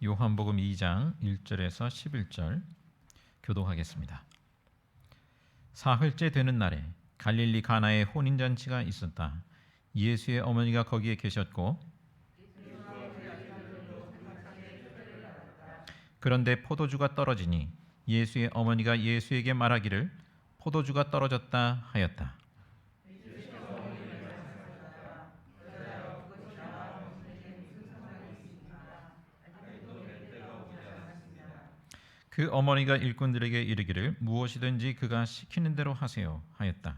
요한복음 2장 1절에서 11절 교독하겠습니다. 사흘째 되는 날에 갈릴리 가나에 혼인잔치가 있었다. 예수의 어머니가 거기에 계셨고 그런데 포도주가 떨어지니 예수의 어머니가 예수에게 말하기를 포도주가 떨어졌다 하였다. 그 어머니가 일꾼들에게 이르기를 무엇이든지 그가 시키는 대로 하세요 하였다.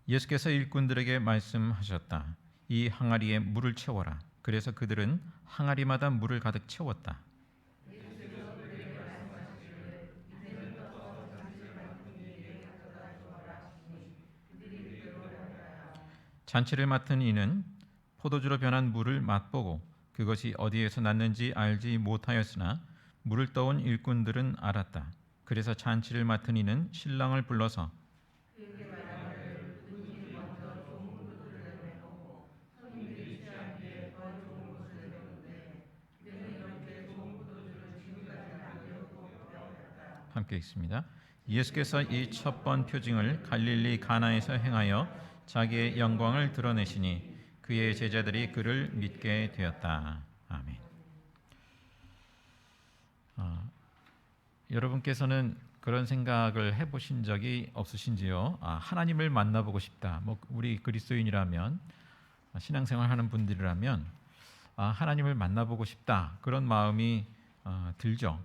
예수께서 일꾼들에게 말씀하셨다. 이 항아리에 물을 채워라. 그래서 그들은 항아리마다 물을 가득 채웠다. 잔치를 맡은 이는 포도주로 변한 물을 맛보고 그것이 어디에서 났는지 알지 못하였으나 물을 떠온 일꾼들은 알았다. 그래서 잔치를 맡은 이는 신랑을 불러서 함께 읽습니다. 예수께서 이 첫 번 표징을 갈릴리 가나에서 행하여 자기의 영광을 드러내시니 그의 제자들이 그를 믿게 되었다. 아멘. 여러분께서는 그런 생각을 해보신 적이 없으신지요? 하나님을 만나보고 싶다. 우리 그리스도인이라면 신앙생활하는 분들이라면 하나님을 만나보고 싶다. 그런 마음이 들죠.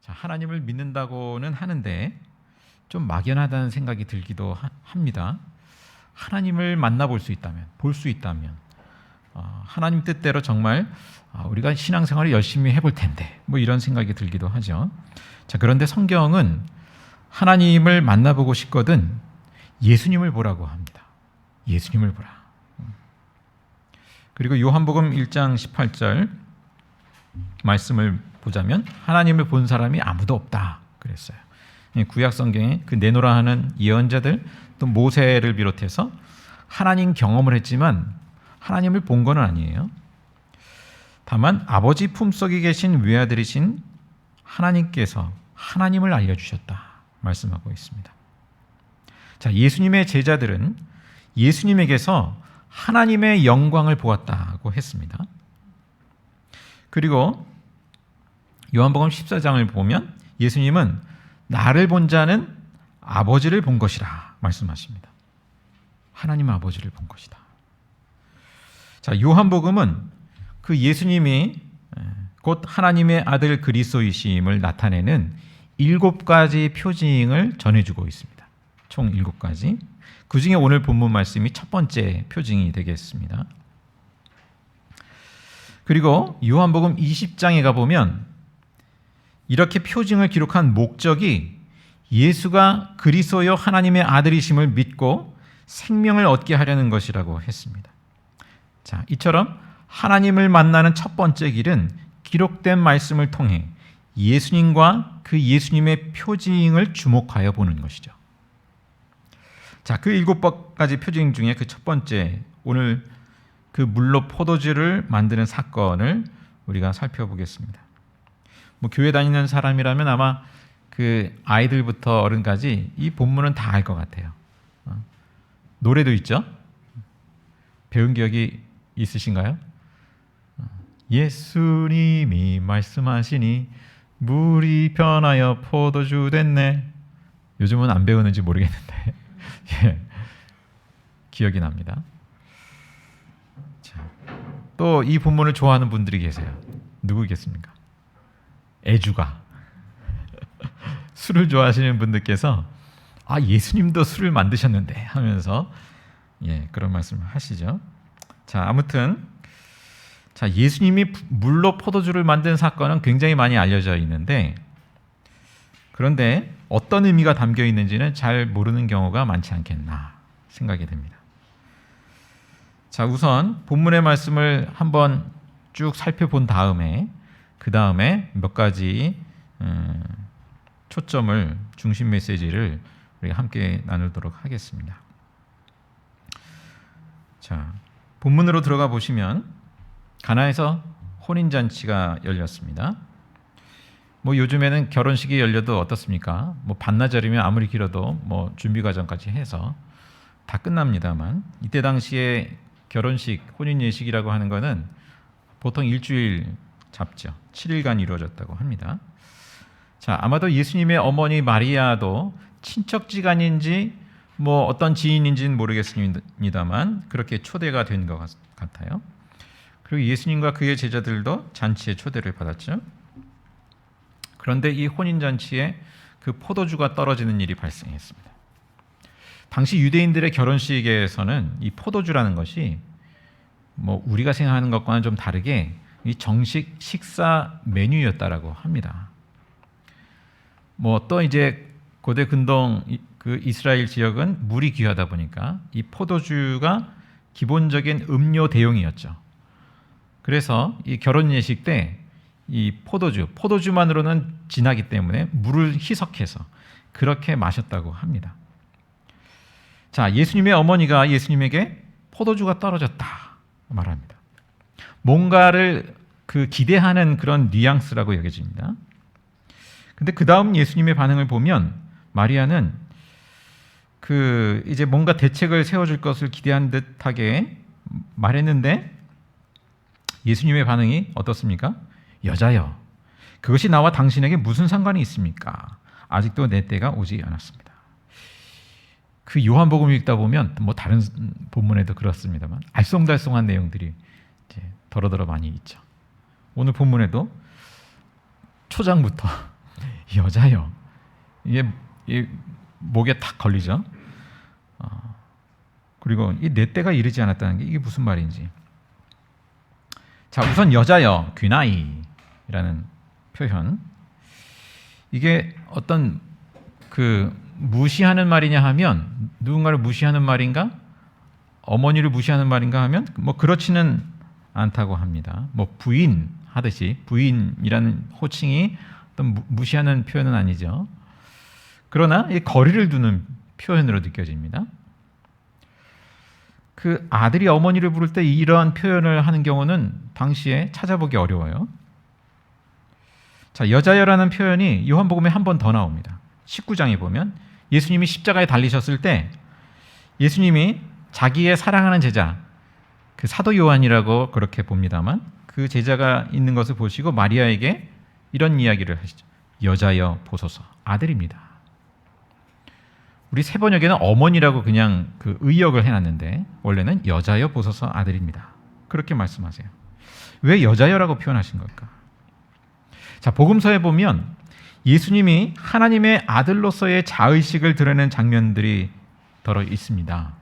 자, 하나님을 믿는다고는 하는데 좀 막연하다는 생각이 들기도 합니다. 하나님을 만나볼 수 있다면, 볼 수 있다면 하나님 뜻대로 정말 우리가 신앙생활을 열심히 해볼 텐데 이런 생각이 들기도 하죠. 자, 그런데 성경은 하나님을 만나보고 싶거든 예수님을 보라고 합니다. 예수님을 보라. 그리고 요한복음 1장 18절 말씀을 보자면 하나님을 본 사람이 아무도 없다 그랬어요. 구약 성경에 그 내노라 하는 예언자들 또 모세를 비롯해서 하나님 경험을 했지만 하나님을 본 건 아니에요. 다만 아버지 품속에 계신 외아들이신 하나님께서 하나님을 알려주셨다 말씀하고 있습니다. 자, 예수님의 제자들은 예수님에게서 하나님의 영광을 보았다고 했습니다. 그리고 요한복음 14장을 보면 예수님은 나를 본 자는 아버지를 본 것이라 말씀하십니다. 하나님 아버지를 본 것이다. 자, 요한복음은 그 예수님이 곧 하나님의 아들 그리스도이심을 나타내는 7가지 표징을 전해주고 있습니다. 총 7가지. 그 중에 오늘 본문 말씀이 첫 번째 표징이 되겠습니다. 그리고 요한복음 20장에 가보면 이렇게 표징을 기록한 목적이 예수가 그리스도여 하나님의 아들이심을 믿고 생명을 얻게 하려는 것이라고 했습니다. 자, 이처럼 하나님을 만나는 첫 번째 길은 기록된 말씀을 통해 예수님과 그 예수님의 표징을 주목하여 보는 것이죠. 자, 그 7가지 표징 중에 그 첫 번째, 오늘 그 물로 포도주를 만드는 사건을 우리가 살펴보겠습니다. 교회 다니는 사람이라면 아마 그 아이들부터 어른까지 이 본문은 다 알 것 같아요. 노래도 있죠? 배운 기억이 있으신가요? 예수님이 말씀하시니 물이 변하여 포도주 됐네. 요즘은 안 배우는지 모르겠는데 예, 기억이 납니다. 또 이 본문을 좋아하는 분들이 계세요. 누구겠습니까? 애주가 술을 좋아하시는 분들께서 예수님도 술을 만드셨는데 하면서 그런 말씀을 하시죠. 자, 아무튼 예수님이 물로 포도주를 만든 사건은 굉장히 많이 알려져 있는데 그런데 어떤 의미가 담겨 있는지는 잘 모르는 경우가 많지 않겠나 생각이 됩니다. 자, 우선 본문의 말씀을 한번 쭉 살펴본 다음에 그 다음에 몇 가지 초점을 중심 메시지를 우리가 함께 나누도록 하겠습니다. 자, 본문으로 들어가 보시면 가나에서 혼인잔치가 열렸습니다. 뭐 요즘에는 결혼식이 열려도 어떻습니까? 뭐 반나절이면 아무리 길어도 뭐 준비 과정까지 해서 다 끝납니다만, 이때 당시에 결혼식, 혼인 예식이라고 하는 것은 보통 일주일 잡죠. 7일간 이루어졌다고 합니다. 자, 아마도 예수님의 어머니 마리아도 친척지간인지 뭐 어떤 지인인지는 모르겠습니다만 그렇게 초대가 된 것 같아요. 그리고 예수님과 그의 제자들도 잔치에 초대를 받았죠. 그런데 이 혼인잔치에 그 포도주가 떨어지는 일이 발생했습니다. 당시 유대인들의 결혼식에서는 이 포도주라는 것이 뭐 우리가 생각하는 것과는 좀 다르게 이 정식 식사 메뉴였다라고 합니다. 뭐 또 이제 고대 근동 그 이스라엘 지역은 물이 귀하다 보니까 이 포도주가 기본적인 음료 대용이었죠. 그래서 이 결혼 예식 때 이 포도주만으로는 진하기 때문에 물을 희석해서 그렇게 마셨다고 합니다. 자, 예수님의 어머니가 예수님에게 포도주가 떨어졌다 말합니다. 뭔가를 그 기대하는 그런 뉘앙스라고 여겨집니다. 근데 그 다음 예수님의 반응을 보면 마리아는 그 이제 뭔가 대책을 세워줄 것을 기대한 듯하게 말했는데 예수님의 반응이 어떻습니까? 여자여, 그것이 나와 당신에게 무슨 상관이 있습니까? 아직도 내 때가 오지 않았습니다. 그 요한복음 읽다 보면 뭐 다른 본문에도 그렇습니다만 알쏭달쏭한 내용들이 이제 더러더러 많이 있죠. 오늘 본문에도 초장부터 여자여, 이게 목에 탁 걸리죠. 그리고 이 내 때가 이르지 않았다는 게 이게 무슨 말인지. 자, 우선 여자여, 귀나이라는 표현, 이게 어떤 그 무시하는 말이냐 하면 누군가를 무시하는 말인가, 어머니를 무시하는 말인가 하면 뭐 그렇지는 않다고 합니다. 뭐 부인 하듯이 부인이라는 호칭이 어떤 무시하는 표현은 아니죠. 그러나 이 거리를 두는 표현으로 느껴집니다. 그 아들이 어머니를 부를 때 이러한 표현을 하는 경우는 당시에 찾아보기 어려워요. 자, 여자여라는 표현이 요한복음에 한 번 더 나옵니다. 19장에 보면 예수님이 십자가에 달리셨을 때 예수님이 자기의 사랑하는 제자, 그 사도 요한이라고 그렇게 봅니다만 그 제자가 있는 것을 보시고 마리아에게 이런 이야기를 하시죠. 여자여 보소서, 아들입니다. 우리 세 번역에는 어머니라고 그냥 그 의역을 해놨는데 원래는 여자여 보소서 아들입니다. 그렇게 말씀하세요. 왜 여자여라고 표현하신 걸까? 자, 복음서에 보면 예수님이 하나님의 아들로서의 자의식을 드러내는 장면들이 더러 있습니다.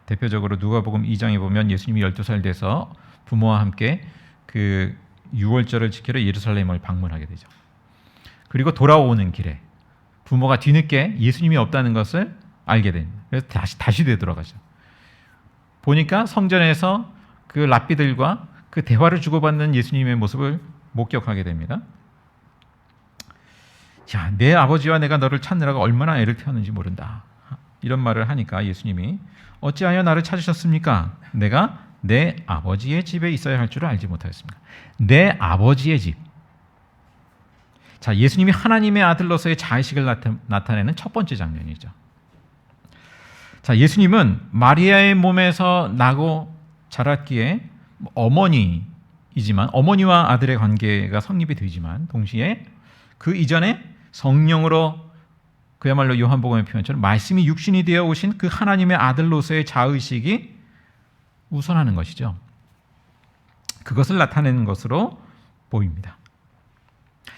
대표적으로 누가복음 2장에 보면 예수님이 12살 돼서 부모와 함께 그 유월절을 지키러 예루살렘을 방문하게 되죠. 그리고 돌아오는 길에 부모가 뒤늦게 예수님이 없다는 것을 알게 됩니다. 그래서 다시 되돌아가죠. 보니까 성전에서 그 랍비들과 그 대화를 주고받는 예수님의 모습을 목격하게 됩니다. 야, 내 아버지와 내가 너를 찾느라고 얼마나 애를 태웠는지 모른다. 이런 말을 하니까 예수님이 어찌하여 나를 찾으셨습니까? 내가 내 아버지의 집에 있어야 할 줄을 알지 못하였습니까? 내 아버지의 집. 자, 예수님이 하나님의 아들로서의 자의식을 나타내는 첫 번째 장면이죠. 자, 예수님은 마리아의 몸에서 나고 자랐기에 어머니이지만 어머니와 아들의 관계가 성립이 되지만 동시에 그 이전에 성령으로 그야말로 요한복음의 표현처럼 말씀이 육신이 되어 오신 그 하나님의 아들로서의 자의식이 우선하는 것이죠. 그것을 나타내는 것으로 보입니다.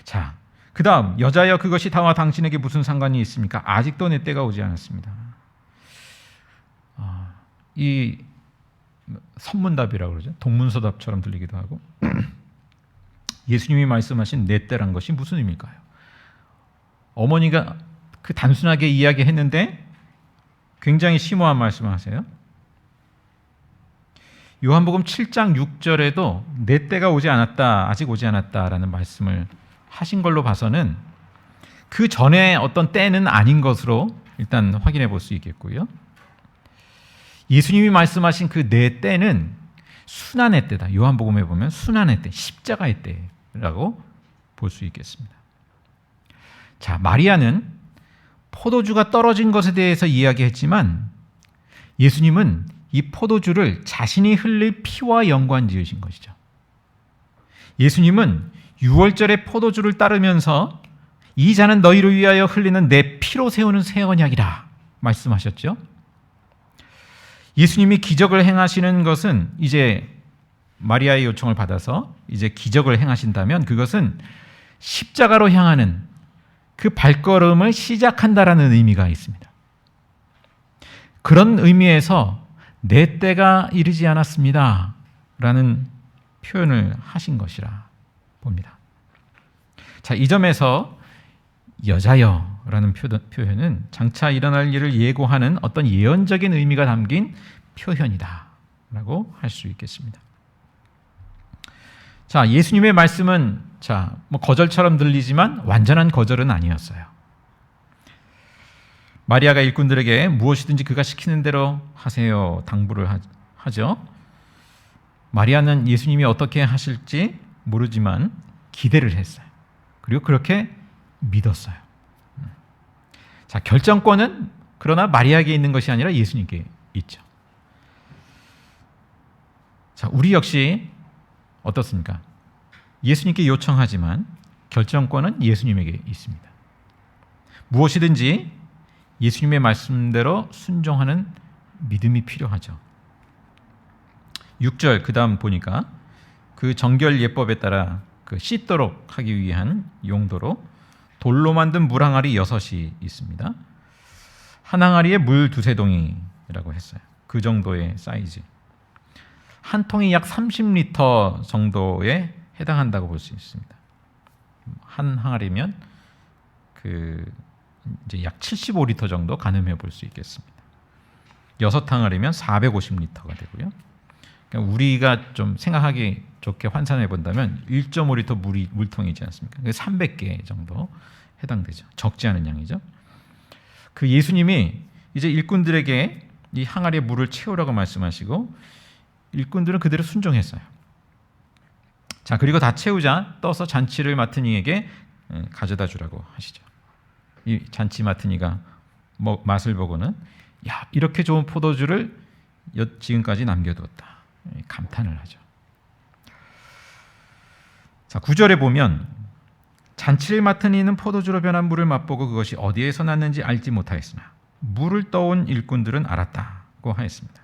자, 그 다음 여자여 그것이 다와 당신에게 무슨 상관이 있습니까? 아직도 내 때가 오지 않았습니다. 이 선문답이라고 그러죠. 동문서답처럼 들리기도 하고 예수님이 말씀하신 내 때란 것이 무슨 의미일까요? 어머니가 그 단순하게 이야기했는데 굉장히 심오한 말씀을 하세요. 요한복음 7장 6절에도 내 때가 오지 않았다, 아직 오지 않았다라는 말씀을 하신 걸로 봐서는 그 전에 어떤 때는 아닌 것으로 일단 확인해 볼 수 있겠고요. 예수님이 말씀하신 그 내 때는 순환의 때다. 요한복음에 보면 순환의 때, 십자가의 때라고 볼 수 있겠습니다. 자, 마리아는 포도주가 떨어진 것에 대해서 이야기했지만 예수님은 이 포도주를 자신이 흘릴 피와 연관 지으신 것이죠. 예수님은 유월절의 포도주를 따르면서 이 잔은 너희를 위하여 흘리는 내 피로 세우는 새 언약이라 말씀하셨죠. 예수님이 기적을 행하시는 것은 이제 마리아의 요청을 받아서 이제 기적을 행하신다면 그것은 십자가로 향하는 그 발걸음을 시작한다라는 의미가 있습니다. 그런 의미에서 내 때가 이르지 않았습니다 라는 표현을 하신 것이라 봅니다. 자, 이 점에서 여자여라는 표현은 장차 일어날 일을 예고하는 어떤 예언적인 의미가 담긴 표현이다라고 할 수 있겠습니다. 자, 예수님의 말씀은 거절처럼 들리지만 완전한 거절은 아니었어요. 마리아가 일꾼들에게 무엇이든지 그가 시키는 대로 하세요 당부를 하죠. 마리아는 예수님이 어떻게 하실지 모르지만 기대를 했어요. 그리고 그렇게 믿었어요. 자, 결정권은 그러나 마리아에게 있는 것이 아니라 예수님께 있죠. 자, 우리 역시 어떻습니까? 예수님께 요청하지만 결정권은 예수님에게 있습니다. 무엇이든지 예수님의 말씀대로 순종하는 믿음이 필요하죠. 6절 그 다음 보니까 그 정결 예법에 따라 그 씻도록 하기 위한 용도로 돌로 만든 물 항아리 6이 있습니다. 한 항아리에 물 2~3동이라고 했어요. 그 정도의 사이즈. 한 통이 약 30리터 정도에 해당한다고 볼 수 있습니다. 한 항아리면 이제 약 75리터 정도 가늠해 볼 수 있겠습니다. 6항아리면 450리터가 되고요. 그러니까 우리가 좀 생각하기 좋게 환산해 본다면 1.5리터 물통이지 않습니까? 300개 정도 해당되죠. 적지 않은 양이죠. 그 예수님이 이제 일꾼들에게 이 항아리에 물을 채우라고 말씀하시고 일꾼들은 그대로 순종했어요. 자, 그리고 다 채우자 떠서 잔치를 맡은 이에게 가져다 주라고 하시죠. 이 잔치 맡은 이가 맛을 보고는 야, 이렇게 좋은 포도주를 지금까지 남겨두었다. 감탄을 하죠. 자, 9절에 보면 잔치를 맡은 이는 포도주로 변한 물을 맛보고 그것이 어디에서 났는지 알지 못하였으나 물을 떠온 일꾼들은 알았다고 하였습니다.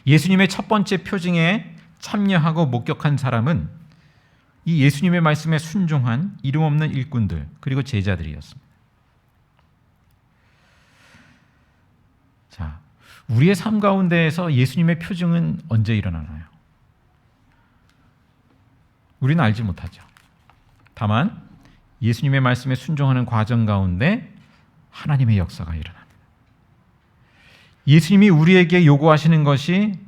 예수님의 첫 번째 표징에 참여하고 목격한 사람은 이 예수님의 말씀에 순종한 이름 없는 일꾼들 그리고 제자들이었습니다. 자, 우리의 삶 가운데에서 예수님의 표징은 언제 일어나나요? 우리는 알지 못하죠. 다만 예수님의 말씀에 순종하는 과정 가운데 하나님의 역사가 일어납니다. 예수님이 우리에게 요구하시는 것이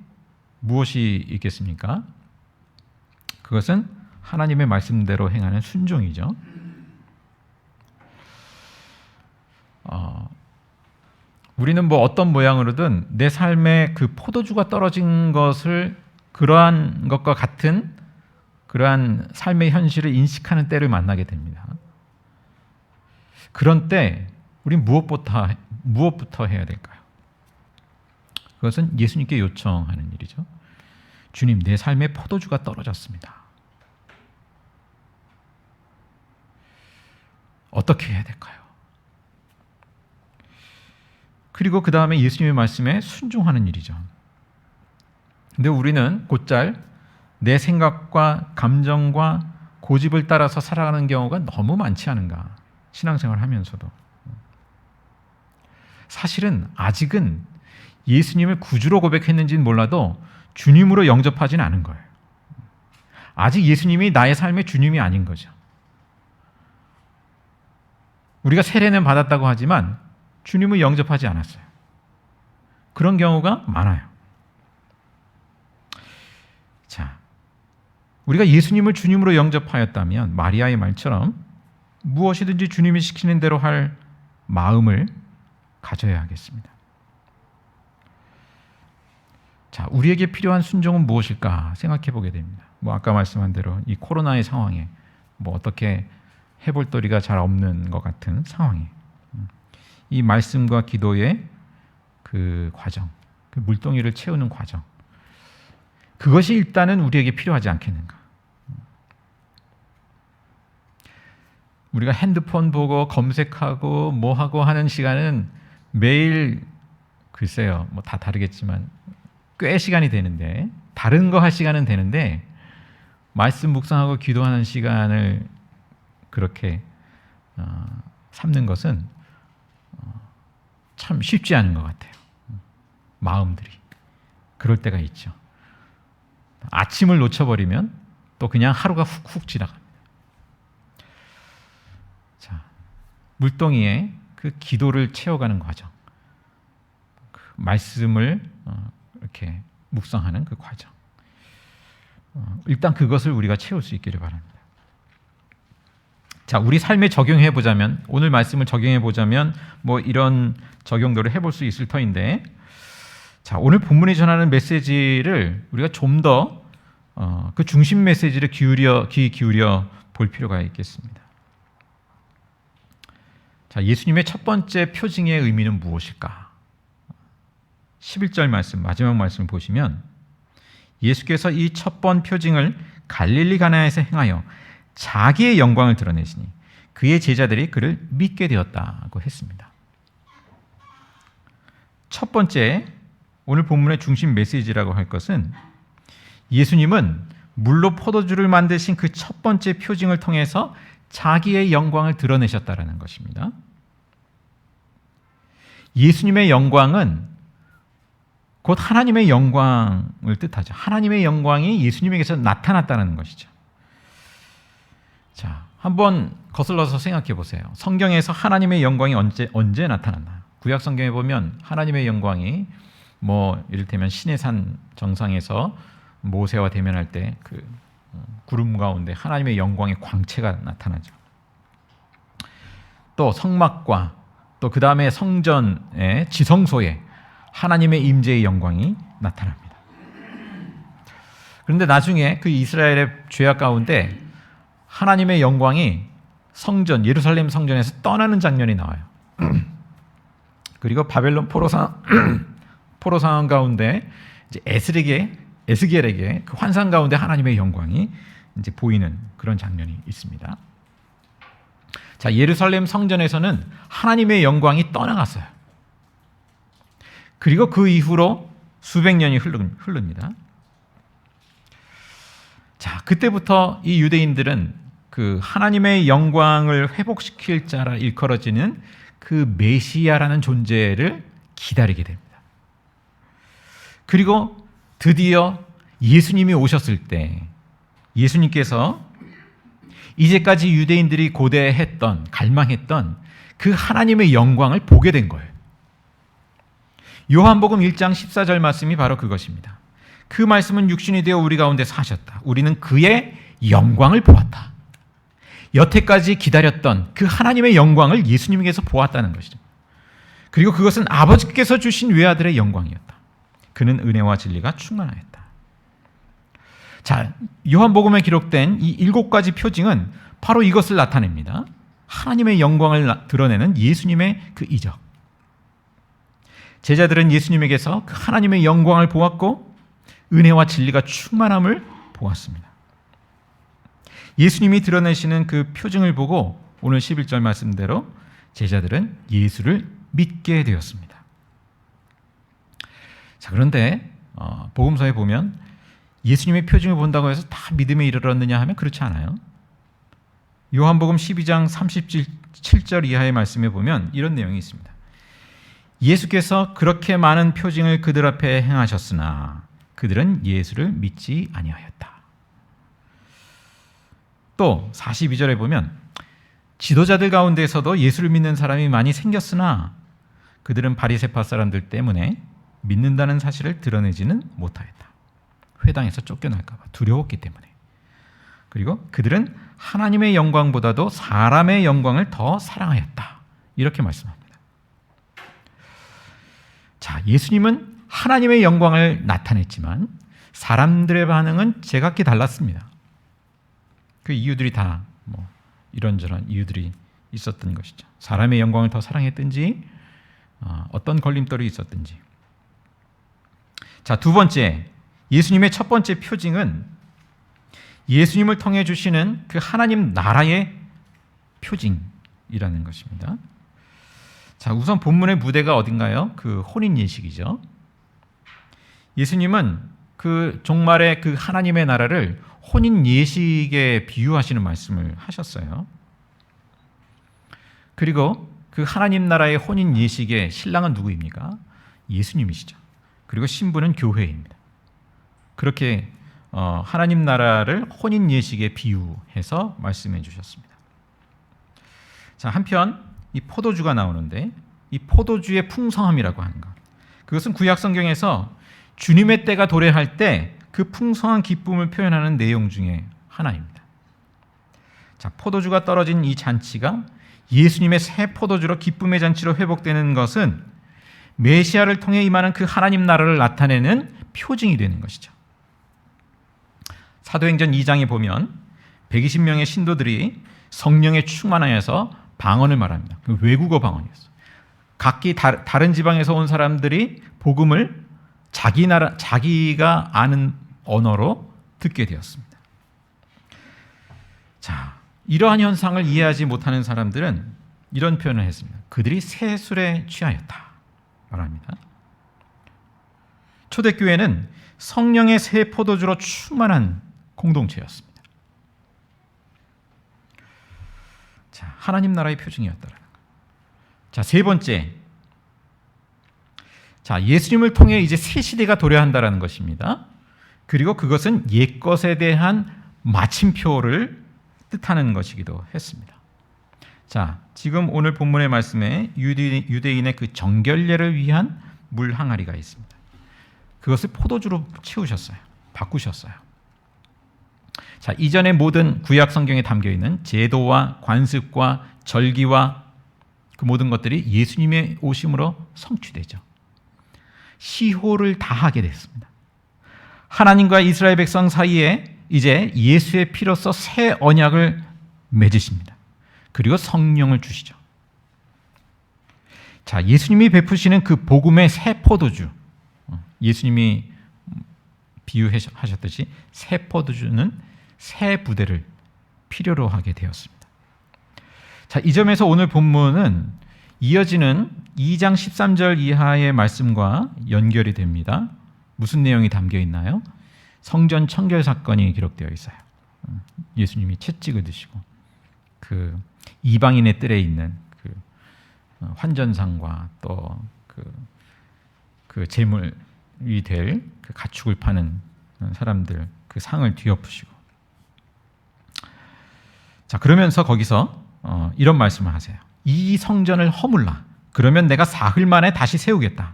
무엇이 있겠습니까? 그것은 하나님의 말씀대로 행하는 순종이죠. 우리는 어떤 모양으로든 내 삶에 그 포도주가 떨어진 것을 그러한 것과 같은 그러한 삶의 현실을 인식하는 때를 만나게 됩니다. 그런 때 우리는 무엇부터 해야 될까요? 그것은 예수님께 요청하는 일이죠. 주님, 내 삶에 포도주가 떨어졌습니다. 어떻게 해야 될까요? 그리고 그 다음에 예수님의 말씀에 순종하는 일이죠. 근데 우리는 곧잘 내 생각과 감정과 고집을 따라서 살아가는 경우가 너무 많지 않은가? 신앙생활 하면서도. 사실은 아직은 예수님을 구주로 고백했는지는 몰라도 주님으로 영접하지는 않은 거예요. 아직 예수님이 나의 삶의 주님이 아닌 거죠. 우리가 세례는 받았다고 하지만 주님을 영접하지 않았어요. 그런 경우가 많아요. 자, 우리가 예수님을 주님으로 영접하였다면 마리아의 말처럼 무엇이든지 주님이 시키는 대로 할 마음을 가져야 하겠습니다. 자, 우리에게 필요한 순종은 무엇일까 생각해 보게 됩니다. 아까 말씀한 대로 이 코로나의 상황에 어떻게 해볼 도리가 잘 없는 것 같은 상황에 이 말씀과 기도의 그 과정, 그 물동이를 채우는 과정, 그것이 일단은 우리에게 필요하지 않겠는가? 우리가 핸드폰 보고 검색하고 뭐하고 하는 시간은 매일 글쎄요, 다 다르겠지만 꽤 시간이 되는데, 다른 거 할 시간은 되는데 말씀 묵상하고 기도하는 시간을 그렇게 삼는 것은 참 쉽지 않은 것 같아요. 마음들이 그럴 때가 있죠. 아침을 놓쳐버리면 또 그냥 하루가 훅훅 지나갑니다. 자, 물동이에 그 기도를 채워가는 과정, 그 말씀을 이렇게 묵상하는 그 과정, 일단 그것을 우리가 채울 수 있기를 바랍니다. 자, 우리 삶에 적용해 보자면, 오늘 말씀을 적용해 보자면 이런 적용도를 해볼 수 있을 터인데, 자, 오늘 본문이 전하는 메시지를 우리가 좀 더 그 중심 메시지를 귀 기울여 볼 필요가 있겠습니다. 자, 예수님의 첫 번째 표징의 의미는 무엇일까? 11절 말씀, 마지막 말씀을 보시면 예수께서 이 첫 번 표징을 갈릴리 가나에서 행하여 자기의 영광을 드러내시니 그의 제자들이 그를 믿게 되었다고 했습니다. 첫 번째, 오늘 본문의 중심 메시지라고 할 것은 예수님은 물로 포도주를 만드신 그 첫 번째 표징을 통해서 자기의 영광을 드러내셨다라는 것입니다. 예수님의 영광은 곧 하나님의 영광을 뜻하죠. 하나님의 영광이 예수님에게서 나타났다는 것이죠. 자, 한번 거슬러서 생각해 보세요. 성경에서 하나님의 영광이 언제 나타났나? 구약 성경에 보면 하나님의 영광이 이를테면 신의 산 정상에서 모세와 대면할 때 그 구름 가운데 하나님의 영광의 광채가 나타나죠. 또 성막과 또 그 다음에 성전의 지성소에 하나님의 임재의 영광이 나타납니다. 그런데 나중에 그 이스라엘의 죄악 가운데 하나님의 영광이 성전, 예루살렘 성전에서 떠나는 장면이 나와요. 그리고 바벨론 포로 상황 가운데 이제 에스겔에게 그 환상 가운데 하나님의 영광이 이제 보이는 그런 장면이 있습니다. 자, 예루살렘 성전에서는 하나님의 영광이 떠나갔어요. 그리고 그 이후로 수백 년이 흐릅니다. 자, 그때부터 이 유대인들은 그 하나님의 영광을 회복시킬 자라 일컬어지는 그 메시아라는 존재를 기다리게 됩니다. 그리고 드디어 예수님이 오셨을 때 예수님께서 이제까지 유대인들이 고대했던, 갈망했던 그 하나님의 영광을 보게 된 거예요. 요한복음 1장 14절 말씀이 바로 그것입니다. 그 말씀은 육신이 되어 우리 가운데 사셨다. 우리는 그의 영광을 보았다. 여태까지 기다렸던 그 하나님의 영광을 예수님께서 보았다는 것이죠. 그리고 그것은 아버지께서 주신 외아들의 영광이었다. 그는 은혜와 진리가 충만하였다. 자, 요한복음에 기록된 이 7가지 표징은 바로 이것을 나타냅니다. 하나님의 영광을 드러내는 예수님의 그 이적. 제자들은 예수님에게서 그 하나님의 영광을 보았고 은혜와 진리가 충만함을 보았습니다. 예수님이 드러내시는 그 표징을 보고 오늘 11절 말씀대로 제자들은 예수를 믿게 되었습니다. 자, 그런데 복음서에 보면 예수님의 표징을 본다고 해서 다 믿음에 이르렀느냐 하면 그렇지 않아요. 요한복음 12장 37절 이하의 말씀에 보면 이런 내용이 있습니다. 예수께서 그렇게 많은 표징을 그들 앞에 행하셨으나 그들은 예수를 믿지 아니하였다. 또 42절에 보면 지도자들 가운데서도 예수를 믿는 사람이 많이 생겼으나 그들은 바리새파 사람들 때문에 믿는다는 사실을 드러내지는 못하였다. 회당에서 쫓겨날까 봐 두려웠기 때문에. 그리고 그들은 하나님의 영광보다도 사람의 영광을 더 사랑하였다. 이렇게 말씀합니다. 자, 예수님은 하나님의 영광을 나타냈지만 사람들의 반응은 제각기 달랐습니다. 그 이유들이 다 이런저런 이유들이 있었던 것이죠. 사람의 영광을 더 사랑했든지 어떤 걸림돌이 있었든지. 자, 두 번째, 예수님의 첫 번째 표징은 예수님을 통해 주시는 그 하나님 나라의 표징이라는 것입니다. 자, 우선 본문의 무대가 어딘가요? 그 혼인 예식이죠. 예수님은 그 종말의 그 하나님의 나라를 혼인 예식에 비유하시는 말씀을 하셨어요. 그리고 그 하나님 나라의 혼인 예식의 신랑은 누구입니까? 예수님이시죠. 그리고 신부는 교회입니다. 그렇게 하나님 나라를 혼인 예식에 비유해서 말씀해 주셨습니다. 자, 한편 이 포도주가 나오는데 이 포도주의 풍성함이라고 하는 것, 그것은 구약 성경에서 주님의 때가 도래할 때 그 풍성한 기쁨을 표현하는 내용 중에 하나입니다. 자, 포도주가 떨어진 이 잔치가 예수님의 새 포도주로 기쁨의 잔치로 회복되는 것은 메시아를 통해 임하는 그 하나님 나라를 나타내는 표징이 되는 것이죠. 사도행전 2장에 보면 120명의 신도들이 성령에 충만하여서 방언을 말합니다. 외국어 방언이었어요. 각기 다른 지방에서 온 사람들이 복음을 자기가 아는 언어로 듣게 되었습니다. 자, 이러한 현상을 이해하지 못하는 사람들은 이런 표현을 했습니다. 그들이 새 술에 취하였다 말합니다. 초대교회는 성령의 새 포도주로 충만한 공동체였습니다. 자, 하나님 나라의 표징이었다라는 것. 자, 세 번째. 자, 예수님을 통해 이제 새 시대가 도래한다라는 것입니다. 그리고 그것은 옛것에 대한 마침표를 뜻하는 것이기도 했습니다. 자, 지금 오늘 본문의 말씀에 유대인의 그 정결례를 위한 물 항아리가 있습니다. 그것을 포도주로 채우셨어요. 바꾸셨어요. 자, 이전의 모든 구약 성경에 담겨 있는 제도와 관습과 절기와 그 모든 것들이 예수님의 오심으로 성취되죠. 시호를 다하게 됐습니다. 하나님과 이스라엘 백성 사이에 이제 예수의 피로써 새 언약을 맺으십니다. 그리고 성령을 주시죠. 자, 예수님이 베푸시는 그 복음의 새 포도주, 예수님이 비유하셨듯이 새 포도주는 새 부대를 필요로 하게 되었습니다. 자, 이 점에서 오늘 본문은 이어지는 2장 13절 이하의 말씀과 연결이 됩니다. 무슨 내용이 담겨 있나요? 성전 청결 사건이 기록되어 있어요. 예수님이 채찍을 드시고 그 이방인의 뜰에 있는 그 환전상과 또 그 재물이 될 그 가축을 파는 사람들 그 상을 뒤엎으시고, 자, 그러면서 거기서 이런 말씀을 하세요. 이 성전을 허물라. 그러면 내가 사흘 만에 다시 세우겠다.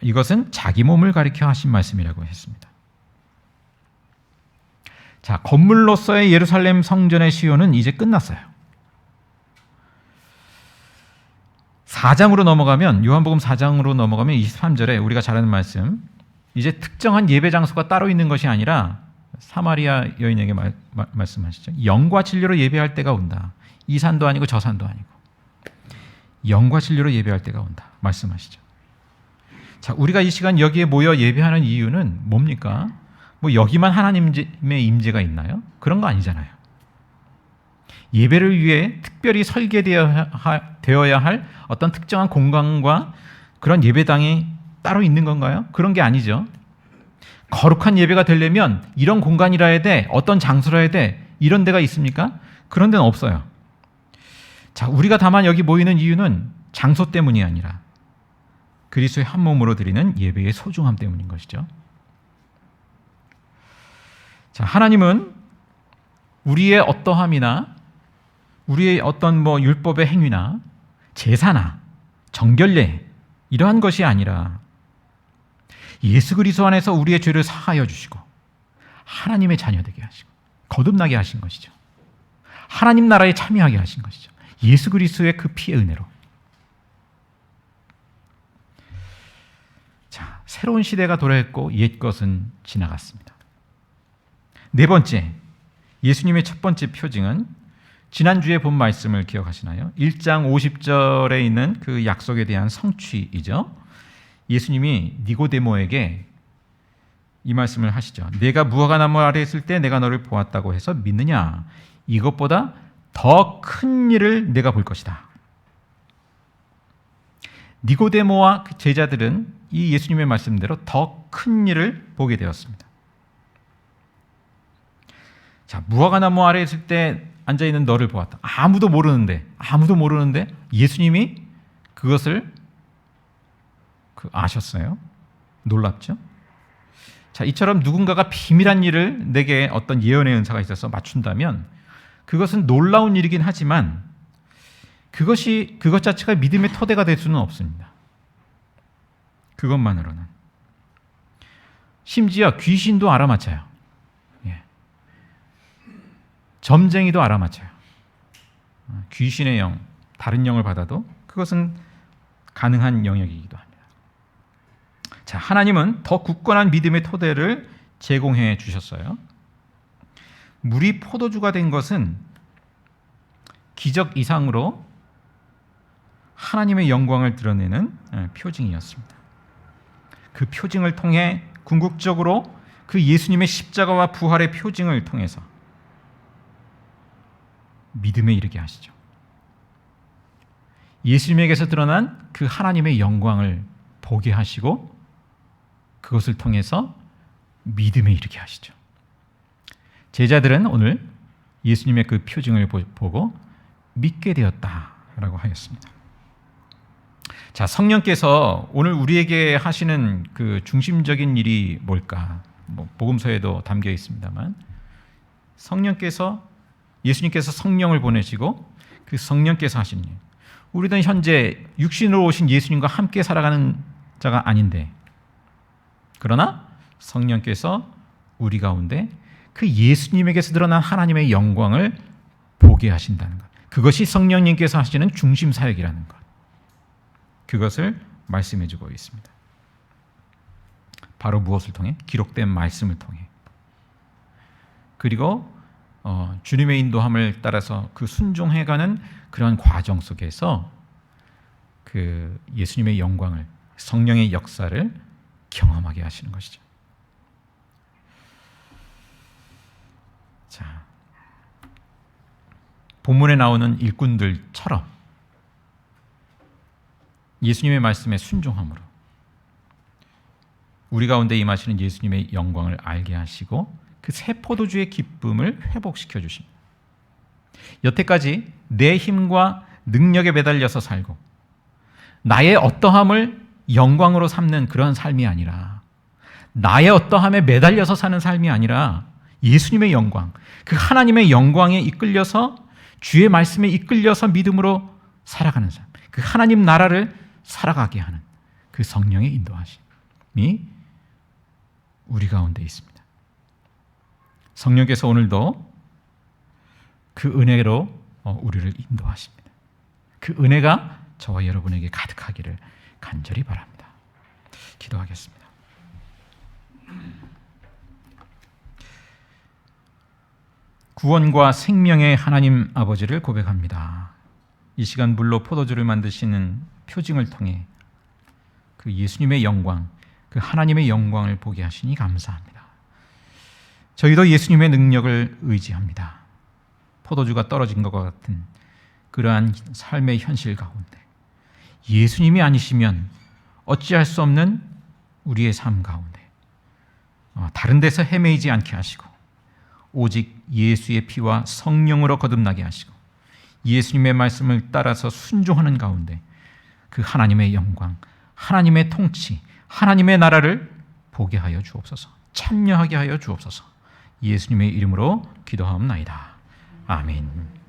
이것은 자기 몸을 가리켜 하신 말씀이라고 했습니다. 자, 건물로서의 예루살렘 성전의 시효는 이제 끝났어요. 4장으로 넘어가면, 요한복음 4장으로 넘어가면 23절에 우리가 잘 아는 말씀, 이제 특정한 예배 장소가 따로 있는 것이 아니라 사마리아 여인에게 말씀하시죠. 영과 진리로 예배할 때가 온다. 이 산도 아니고 저 산도 아니고 영과 진리로 예배할 때가 온다 말씀하시죠. 자, 우리가 이 시간 여기에 모여 예배하는 이유는 뭡니까? 뭐 여기만 하나님의 임재가 있나요? 그런 거 아니잖아요. 예배를 위해 특별히 설계되어야 할 어떤 특정한 공간과 그런 예배당이 따로 있는 건가요? 그런 게 아니죠. 거룩한 예배가 되려면 이런 공간이라 해야 돼, 어떤 장소라 해야 돼, 이런 데가 있습니까? 그런 데는 없어요. 자, 우리가 다만 여기 모이는 이유는 장소 때문이 아니라 그리스도의 한 몸으로 드리는 예배의 소중함 때문인 것이죠. 자, 하나님은 우리의 어떠함이나 우리의 어떤 율법의 행위나 제사나 정결례 이러한 것이 아니라 예수 그리스도 안에서 우리의 죄를 사하여 주시고 하나님의 자녀 되게 하시고 거듭나게 하신 것이죠. 하나님 나라에 참여하게 하신 것이죠. 예수 그리스도의 그 피의 은혜로. 자, 새로운 시대가 도래했고 옛 것은 지나갔습니다. 네 번째, 예수님의 첫 번째 표징은 지난주에 본 말씀을 기억하시나요? 1장 50절에 있는 그 약속에 대한 성취이죠. 예수님이 니고데모에게 이 말씀을 하시죠. 내가 무화과나무 아래에 있을 때 내가 너를 보았다고 해서 믿느냐? 이것보다 더 큰 일을 내가 볼 것이다. 니고데모와 그 제자들은 이 예수님의 말씀대로 더 큰 일을 보게 되었습니다. 자, 무화과나무 아래에 있을 때 앉아있는 너를 보았다. 아무도 모르는데 예수님이 그것을 아셨어요. 놀랍죠? 자, 이처럼 누군가가 비밀한 일을 내게 어떤 예언의 은사가 있어서 맞춘다면 그것은 놀라운 일이긴 하지만 그것 자체가 믿음의 토대가 될 수는 없습니다. 그것만으로는. 심지어 귀신도 알아맞혀요. 점쟁이도 알아맞혀요. 귀신의 영, 다른 영을 받아도 그것은 가능한 영역이기도 합니다. 자, 하나님은 더 굳건한 믿음의 토대를 제공해 주셨어요. 물이 포도주가 된 것은 기적 이상으로 하나님의 영광을 드러내는 표징이었습니다. 그 표징을 통해 궁극적으로 그 예수님의 십자가와 부활의 표징을 통해서 믿음에 이르게 하시죠. 예수님에게서 드러난 그 하나님의 영광을 보게 하시고 그것을 통해서 믿음에 이르게 하시죠. 제자들은 오늘 예수님의 그 표징을 보고 믿게 되었다라고 하였습니다. 자, 성령께서 오늘 우리에게 하시는 그 중심적인 일이 뭘까? 복음서에도 담겨 있습니다만 예수님께서 성령을 보내시고 그 성령께서 하시는 일. 우리는 현재 육신으로 오신 예수님과 함께 살아가는 자가 아닌데 그러나 성령께서 우리 가운데 그 예수님에게서 드러난 하나님의 영광을 보게 하신다는 것. 그것이 성령님께서 하시는 중심 사역이라는 것. 그것을 말씀해 주고 있습니다. 바로 무엇을 통해? 기록된 말씀을 통해. 그리고 주님의 인도함을 따라서 그 순종해가는 그런 과정 속에서 그 예수님의 영광을, 성령의 역사를 경험하게 하시는 것이죠. 자, 본문에 나오는 일꾼들처럼 예수님의 말씀에 순종함으로 우리 가운데 임하시는 예수님의 영광을 알게 하시고 그 새 포도주의 기쁨을 회복시켜 주십니다. 여태까지 내 힘과 능력에 매달려서 살고 나의 어떠함을 영광으로 삼는 그런 삶이 아니라 나의 어떠함에 매달려서 사는 삶이 아니라 예수님의 영광, 그 하나님의 영광에 이끌려서 주의 말씀에 이끌려서 믿음으로 살아가는 삶, 그 하나님 나라를 살아가게 하는 그 성령의 인도하심이 우리 가운데 있습니다. 성령께서 오늘도 그 은혜로 우리를 인도하십니다. 그 은혜가 저와 여러분에게 가득하기를 간절히 바랍니다. 기도하겠습니다. 구원과 생명의 하나님 아버지를 고백합니다. 이 시간 물로 포도주를 만드시는 표징을 통해 그 예수님의 영광, 그 하나님의 영광을 보게 하시니 감사합니다. 저희도 예수님의 능력을 의지합니다. 포도주가 떨어진 것과 같은 그러한 삶의 현실 가운데 예수님이 아니시면 어찌할 수 없는 우리의 삶 가운데 다른 데서 헤매이지 않게 하시고 오직 예수의 피와 성령으로 거듭나게 하시고 예수님의 말씀을 따라서 순종하는 가운데 그 하나님의 영광, 하나님의 통치, 하나님의 나라를 보게 하여 주옵소서. 참여하게 하여 주옵소서. 예수님의 이름으로 기도하옵나이다. 아멘.